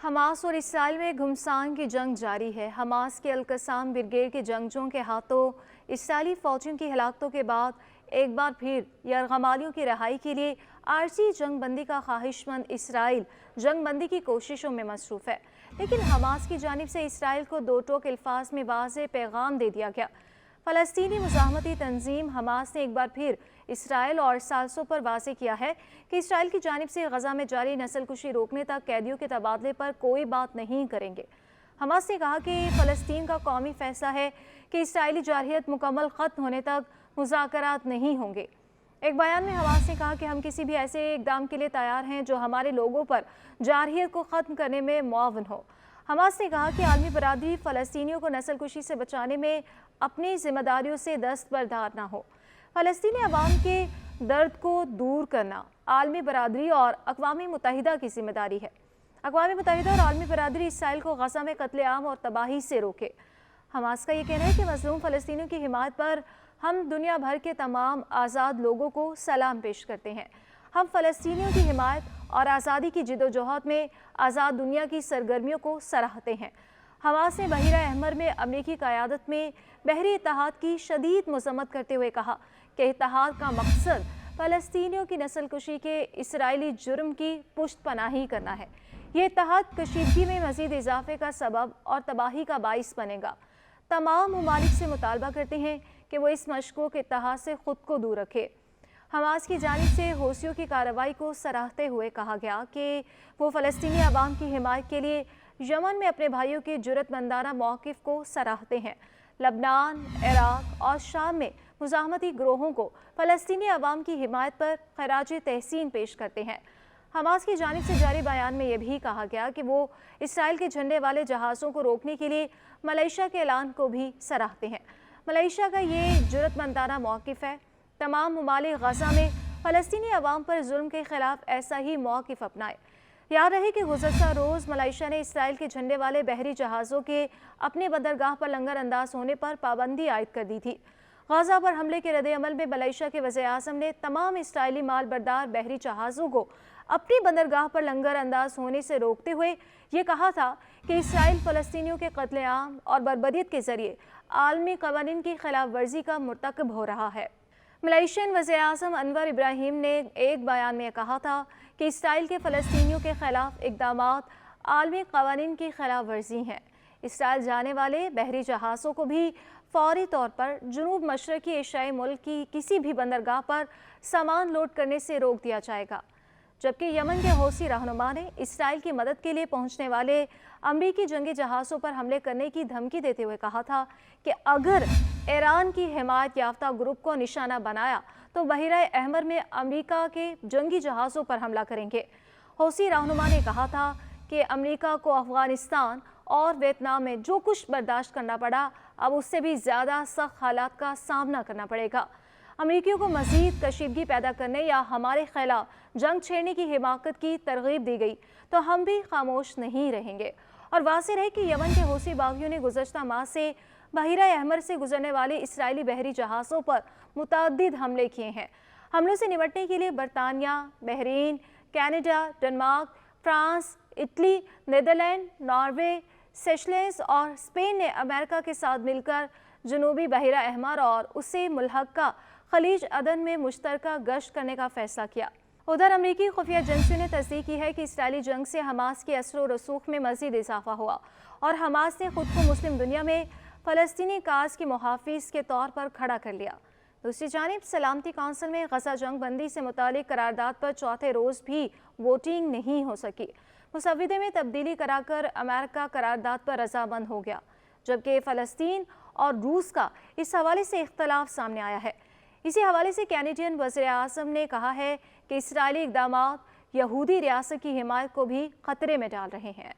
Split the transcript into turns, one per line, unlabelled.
Hamas اور اسرائیل میں گھمسان کی جنگ جاری ہے۔ حماس کے القسام بریگیڈ کے جنگجوؤں کے ہاتھوں اسرائیلی فوجیوں کی ہلاکتوں کے بعد ایک بار پھر یرغمالیوں کی رہائی کے لیے عارضی جنگ بندی کا خواہش مند اسرائیل جنگ بندی کی کوششوں میں مصروف ہے، لیکن حماس کی جانب سے اسرائیل کو دو ٹوک الفاظ میں واضح پیغام دے دیا گیا۔ فلسطینی مزاحمتی تنظیم حماس نے ایک بار پھر اسرائیل اور ثالثوں پر واضح کیا ہے کہ اسرائیل کی جانب سے غزہ میں جاری نسل کشی روکنے تک قیدیوں کے تبادلے پر کوئی بات نہیں کریں گے۔ حماس نے کہا کہ فلسطین کا قومی فیصلہ ہے کہ اسرائیلی جارحیت مکمل ختم ہونے تک مذاکرات نہیں ہوں گے۔ ایک بیان میں حماس نے کہا کہ ہم کسی بھی ایسے اقدام کے لیے تیار ہیں جو ہمارے لوگوں پر جارحیت کو ختم کرنے میں معاون ہو۔ حماس نے کہا کہ عالمی برادری فلسطینیوں کو نسل کشی سے بچانے میں اپنی ذمہ داریوں سے دستبردار نہ ہو۔ فلسطینی عوام کے درد کو دور کرنا عالمی برادری اور اقوام متحدہ کی ذمہ داری ہے۔ اقوام متحدہ اور عالمی برادری اسرائیل کو غزہ میں قتل عام اور تباہی سے روکے۔ حماس کا یہ کہنا ہے کہ مظلوم فلسطینیوں کی حمایت پر ہم دنیا بھر کے تمام آزاد لوگوں کو سلام پیش کرتے ہیں۔ ہم فلسطینیوں کی حمایت اور آزادی کی جدوجہد میں آزاد دنیا کی سرگرمیوں کو سراہتے ہیں۔ حماس نے بحیرہ احمر میں امریکی قیادت میں بحری اتحاد کی شدید مذمت کرتے ہوئے کہا کہ اتحاد کا مقصد فلسطینیوں کی نسل کشی کے اسرائیلی جرم کی پشت پناہی کرنا ہے۔ یہ اتحاد کشیدگی میں مزید اضافے کا سبب اور تباہی کا باعث بنے گا۔ تمام ممالک سے مطالبہ کرتے ہیں کہ وہ اس مشکوک اتحاد سے خود کو دور رکھے۔ حماس کی جانب سے حوثیوں کی کارروائی کو سراہتے ہوئے کہا گیا کہ وہ فلسطینی عوام کی حمایت کے لیے یمن میں اپنے بھائیوں کے جرأت مندانہ موقف کو سراہتے ہیں۔ لبنان، عراق اور شام میں مزاحمتی گروہوں کو فلسطینی عوام کی حمایت پر خراج تحسین پیش کرتے ہیں۔ حماس کی جانب سے جاری بیان میں یہ بھی کہا گیا کہ وہ اسرائیل کے جھنڈے والے جہازوں کو روکنے کے لیے ملائیشیا کے اعلان کو بھی سراہتے ہیں۔ ملائیشیا کا یہ جرأت مندانہ موقف ہے۔ تمام ممالک غزہ میں فلسطینی عوام پر ظلم کے خلاف ایسا ہی موقف اپنائے۔ یاد رہے کہ گزشتہ روز ملائیشیا نے اسرائیل کے جھنڈے والے بحری جہازوں کے اپنے بندرگاہ پر لنگر انداز ہونے پر پابندی عائد کر دی تھی۔ غزہ پر حملے کے رد عمل میں ملائیشیا کے وزیر اعظم نے تمام اسرائیلی مال بردار بحری جہازوں کو اپنی بندرگاہ پر لنگر انداز ہونے سے روکتے ہوئے یہ کہا تھا کہ اسرائیل فلسطینیوں کے قتل عام اور بربریت کے ذریعے عالمی قوانین کی خلاف ورزی کا مرتکب ہو رہا ہے۔ ملائیشین وزیر اعظم انور ابراہیم نے ایک بیان میں کہا تھا کہ اسرائیل کے فلسطینیوں کے خلاف اقدامات عالمی قوانین کی خلاف ورزی ہیں۔ اسرائیل جانے والے بحری جہازوں کو بھی فوری طور پر جنوب مشرقی ایشیائی ملک کی کسی بھی بندرگاہ پر سامان لوڈ کرنے سے روک دیا جائے گا، جبکہ یمن کے حوثی رہنما نے اسرائیل کی مدد کے لیے پہنچنے والے امریکی جنگی جہازوں پر حملے کرنے کی دھمکی دیتے ہوئے کہا تھا کہ اگر ایران کی حمایت یافتہ گروپ کو نشانہ بنایا تو بحیرہ احمر میں امریکہ کے جنگی جہازوں پر حملہ کریں گے۔ حوثی رہنما نے کہا تھا کہ امریکہ کو افغانستان اور ویتنام میں جو کچھ برداشت کرنا پڑا، اب اس سے بھی زیادہ سخت حالات کا سامنا کرنا پڑے گا۔ امریکیوں کو مزید کشیدگی پیدا کرنے یا ہمارے خلاف جنگ چھیڑنے کی حماقت کی ترغیب دی گئی تو ہم بھی خاموش نہیں رہیں گے۔ اور واضح رہے کہ یمن کے حوثی باغیوں نے گزشتہ ماہ سے بحیرہ احمر سے گزرنے والے اسرائیلی بحری جہازوں پر متعدد حملے کیے ہیں۔ حملوں سے نمٹنے کے لیے برطانیہ، Bahrain, Canada, Denmark, France, Italy, Netherland, Norway, Seychelles اور اسپین نے امریکہ کے ساتھ مل کر جنوبی بحیرہ احمر اور اس سے ملحقہ خلیج عدن میں مشترکہ گشت کرنے کا فیصلہ کیا۔ ادھر امریکی خفیہ ایجنسیوں نے تصدیق کی ہے کہ اسرائیلی جنگ سے حماس کی اثر و رسوخ میں مزید اضافہ ہوا اور حماس نے خود کو مسلم دنیا میں فلسطینی کاز کی محافظ کے طور پر کھڑا کر لیا۔ دوسری جانب سلامتی کونسل میں غزہ جنگ بندی سے متعلق قرارداد پر چوتھے روز بھی ووٹنگ نہیں ہو سکی۔ مسودے میں تبدیلی کرا کر امریکہ قرارداد پر رضامند ہو گیا، جبکہ فلسطین اور روس کا اس حوالے سے اختلاف سامنے آیا ہے۔ اسی حوالے سے کینیڈین وزیر اعظم نے کہا ہے کہ اسرائیلی اقدامات یہودی ریاست کی حمایت کو بھی خطرے میں ڈال رہے ہیں۔